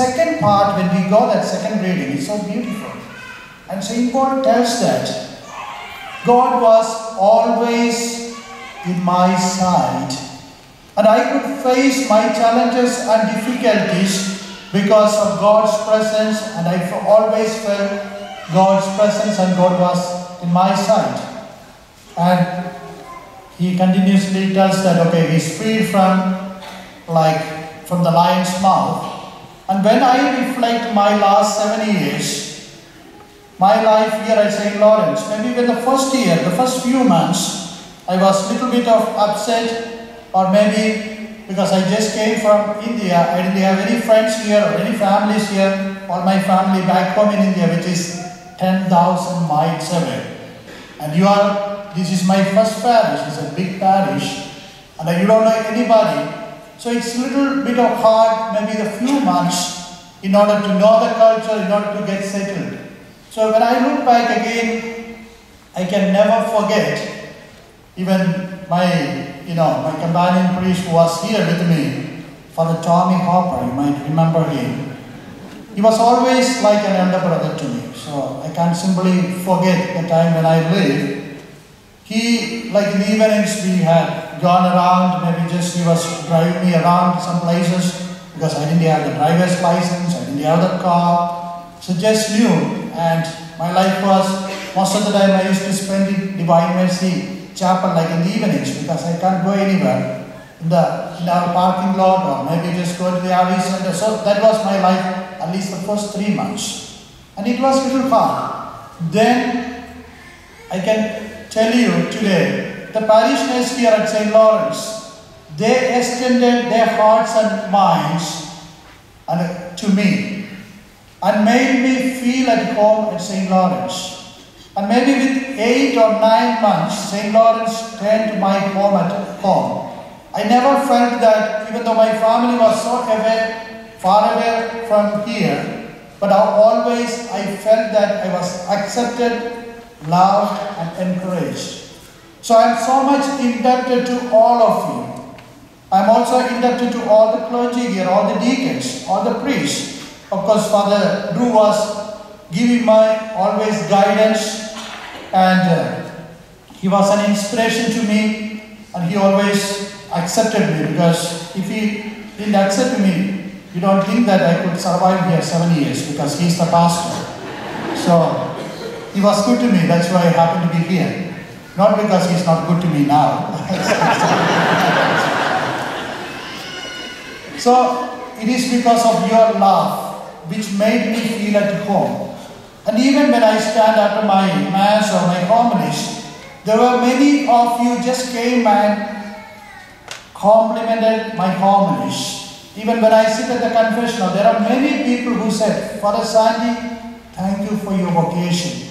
second part, when we go that second reading, is so beautiful. And St. Paul tells that God was always in my side, and I could face my challenges and difficulties because of God's presence, and I always felt God's presence and God was in my side. And he continuously tells that, okay, he's freed from the lion's mouth. And when I reflect my last 7 years, my life here at St. Laurence, maybe with the first year, the first few months, I was a little bit of upset, or maybe because I just came from India, I didn't have any friends here or any families here. All my family back home in India, which is 10,000 miles away. And this is my first parish, it's a big parish, and you don't know anybody. So it's a little bit of hard, maybe a few months, in order to know the culture, in order to get settled. So when I look back again, I can never forget, even my companion priest who was here with me, Father Tommy Hopper, you might remember him. He was always like an elder brother to me. So I can't simply forget the time when I lived. He, like in the evenings, we had gone around, maybe just he was driving me around some places because I didn't have the driver's license, I didn't have the car. So just knew, and my life was, most of the time I used to spend in Divine Mercy Chapel like in the evenings because I can't go anywhere in our parking lot, or maybe just go to the RV center. So that was my life, at least the first 3 months. And it was a little hard. Then I can tell you today, the parishioners here at St. Laurence, they extended their hearts and minds to me and made me feel at home at St. Laurence. And maybe with 8 or 9 months, St. Laurence turned to my home at home. I never felt that, even though my family was so far away from here, but I felt that I was accepted, loved, and encouraged. So I am so much indebted to all of you. I am also indebted to all the clergy here, all the deacons, all the priests. Of course, Father Drew was giving my always guidance, and he was an inspiration to me, and he always accepted me, because if he didn't accept me, you don't think that I could survive here 7 years, because he's the pastor. So he was good to me, that's why I happen to be here. Not because he's not good to me now. So it is because of your love which made me feel at home. And even when I stand after my mass or my homilies, there were many of you just came and complimented my homilies. Even when I sit at the confessional, there are many people who said, Father Santy, thank you for your vocation.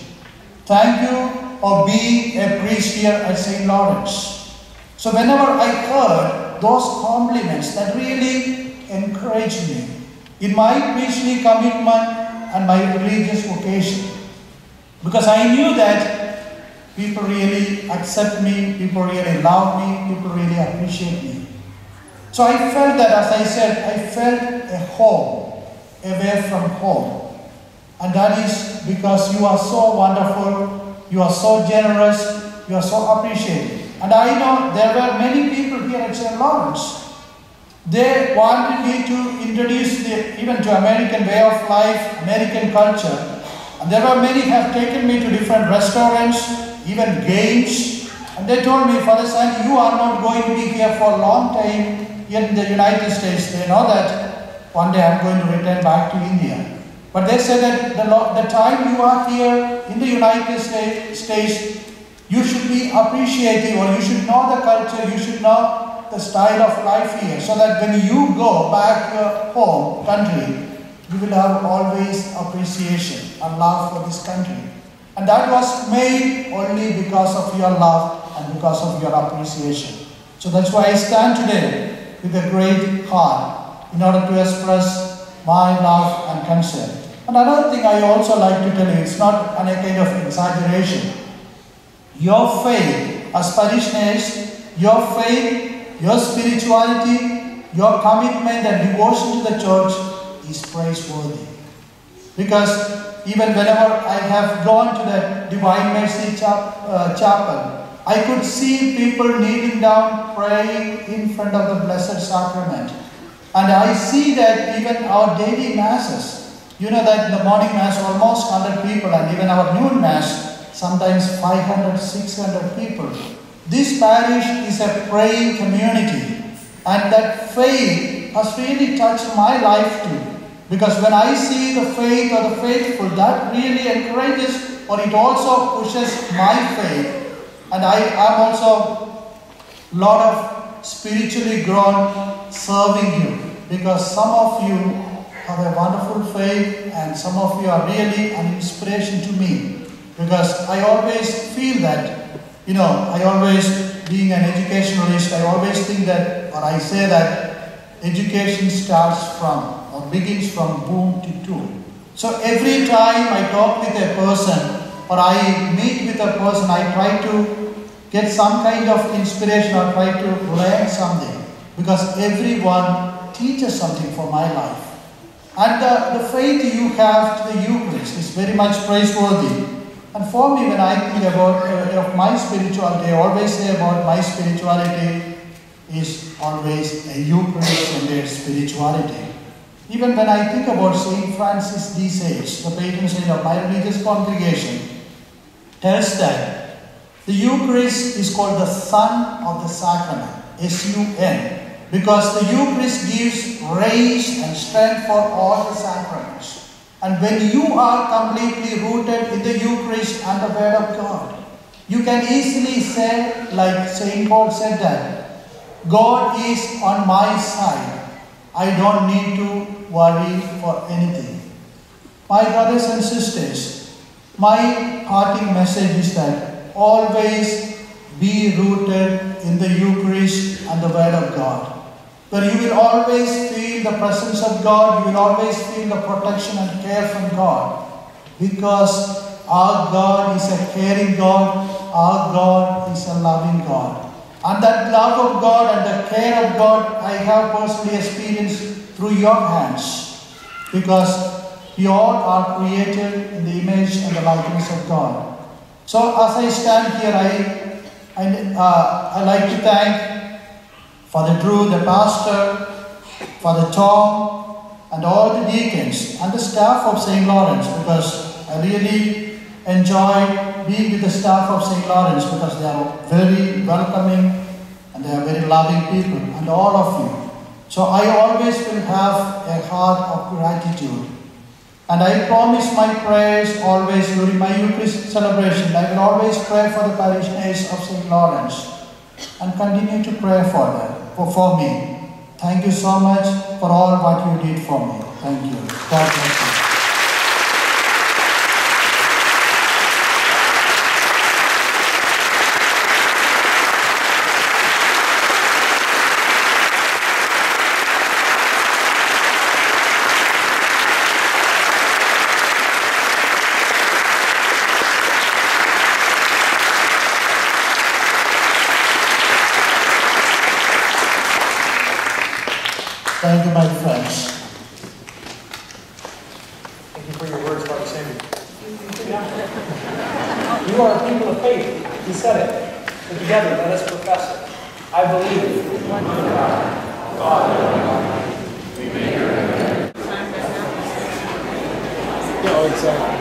Thank you for being a priest here at St. Laurence. So whenever I heard those compliments, that really encouraged me in my priestly commitment and my religious vocation. Because I knew that people really accept me, people really love me, people really appreciate me. So I felt that, as I said, I felt a home, away from home. And that is because you are so wonderful, you are so generous, you are so appreciated. And I know there were many people here at St. Laurence. They wanted me to introduce even to American way of life, American culture. And there were many who have taken me to different restaurants, even games. And they told me, Father Santy, you are not going to be here for a long time here in the United States. They know that one day I'm going to return back to India. But they said that the time you are here in the United States, you should be appreciative, or you should know the culture, you should know the style of life here, so that when you go back to your home country, you will have always appreciation and love for this country. And that was made only because of your love and because of your appreciation. So that's why I stand today with a great heart in order to express my love and concern. And another thing I also like to tell you, it's not any kind of exaggeration. Your faith as parishioners, your faith, your spirituality, your commitment and devotion to the church is praiseworthy. Because even whenever I have gone to the Divine Mercy Chapel, I could see people kneeling down praying in front of the Blessed Sacrament. And I see that even our daily masses, you know that in the morning mass almost 100 people, and even our noon mass sometimes 500, 600 people. This parish is a praying community, and that faith has really touched my life too. Because when I see the faith or the faithful, that really encourages, or it also pushes my faith. And I am also a lot of spiritually grown serving you, because some of you have a wonderful faith and some of you are really an inspiration to me. Because I always feel that, I always, being an educationalist, I always think that, or I say that education starts from, or begins from womb to tomb. So every time I talk with a person, or I meet with a person, I try to get some kind of inspiration or try to learn something, because everyone teaches something for my life. And the faith you have to the Eucharist is very much praiseworthy. And for me, when I think about of my spirituality, I always say about my spirituality is always a Eucharist-centered spirituality. Even when I think about Saint Francis de Sales, the patron saint of my religious congregation, tells that the Eucharist is called the Son of the Sacrament, S-U-N, because the Eucharist gives race and strength for all the sacraments. And when you are completely rooted in the Eucharist and the Word of God, you can easily say, like Saint Paul said that, God is on my side. I don't need to worry for anything. My brothers and sisters, my parting message is that always be rooted in the Eucharist and the Word of God, where you will always feel the presence of God, you will always feel the protection and care from God, because our God is a caring God, our God is a loving God. And that love of God and the care of God I have personally experienced through your hands, because we all are created in the image and the likeness of God. So as I stand here, I like to thank Father Drew, the pastor, Father Tom, and all the deacons and the staff of St. Laurence, because I really enjoy being with the staff of St. Laurence, because they are very welcoming and they are very loving people, and all of you. So I always will have a heart of gratitude. And I promise my prayers always during my Eucharist celebration. I will always pray for the parishioners of St. Laurence and continue to pray for them, for me. Thank you so much for all what you did for me. Thank you. God bless you. Thank you, my friends. Thank you for your words, Father Santy. You are a people of faith. He said it. So together, let us profess it. I believe in one God, Father Almighty, we make our. Oh, exactly.